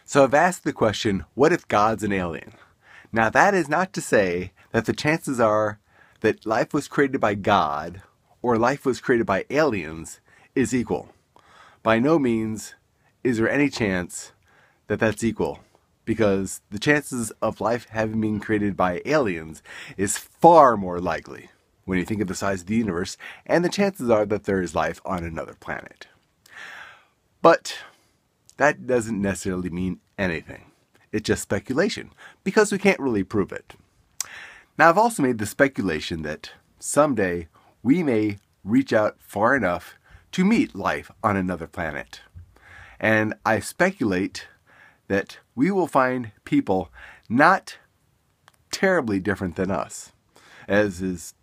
So I've asked the question, what if God's an alien? Now that is not to say that the chances are that life was created by God or life was created by aliens is equal. By no means is there any chance that that's equal, because the chances of life having been created by aliens is far more likely when you think of the size of the universe, and the chances are that there is life on another planet. But that doesn't necessarily mean anything. It's just speculation, because we can't really prove it. Now, I've also made the speculation that someday we may reach out far enough to meet life on another planet. And I speculate that we will find people not terribly different than us, as is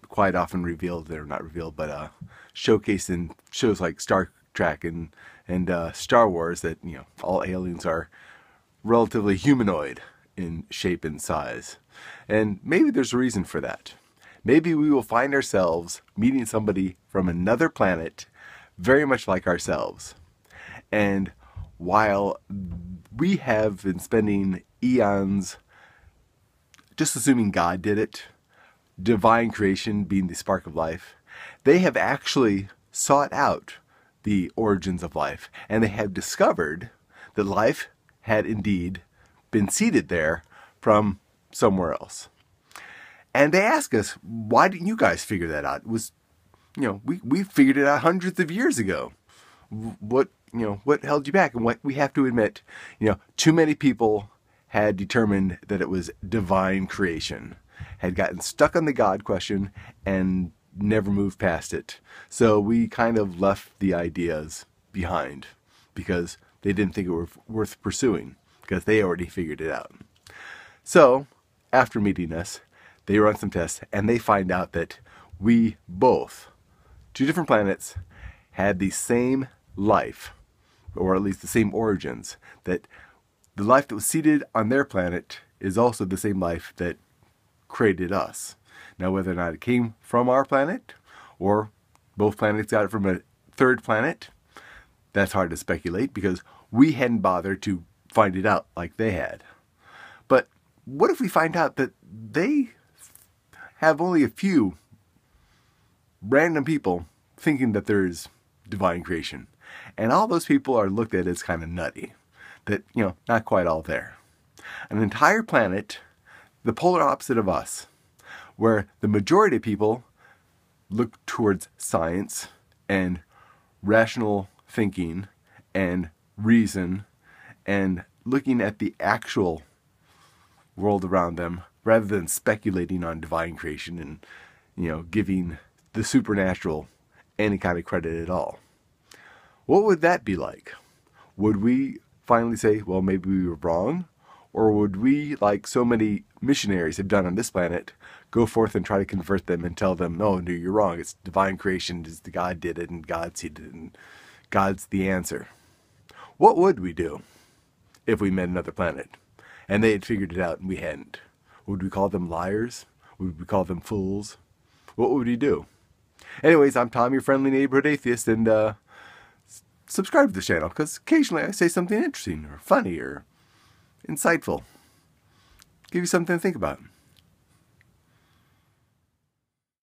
quite often revealed, or not revealed, but showcased in shows like Star Trek and Star Wars, that all aliens are relatively humanoid in shape and size. And maybe there's a reason for that. Maybe we will find ourselves meeting somebody from another planet very much like ourselves. And while we have been spending eons just assuming God did it, divine creation being the spark of life, they have actually sought out the origins of life, and they have discovered that life had indeed been seeded there from somewhere else. And they ask us, why didn't you guys figure that out? It was, we figured it out hundreds of years ago. What held you back? And what we have to admit, too many people had determined that it was divine creation, had gotten stuck on the God question and never moved past it. So we kind of left the ideas behind because they didn't think it were worth pursuing, because they already figured it out. So after meeting us, they run some tests and they find out that we both, two different planets, had the same life, or at least the same origins, that the life that was seeded on their planet is also the same life that created us. Now, whether or not it came from our planet or both planets got it from a third planet, that's hard to speculate because we hadn't bothered to find it out like they had. But what if we find out that they have only a few random people thinking that there is divine creation, and all those people are looked at as kind of nutty, that, not quite all there. An entire planet, the polar opposite of us, where the majority of people look towards science and rational thinking and reason and looking at the actual world around them rather than speculating on divine creation and, giving the supernatural any kind of credit at all. What would that be like? Would we finally say, well, maybe we were wrong? Or would we, like so many missionaries have done on this planet, go forth and try to convert them and tell them, no, you're wrong. It's divine creation. It's God did it and God seeded it and God's the answer. What would we do if we met another planet and they had figured it out and we hadn't? Would we call them liars? Would we call them fools? What would we do? Anyways, I'm Tom, your friendly neighborhood atheist, and subscribe to the channel because occasionally I say something interesting or funny or insightful. Give you something to think about.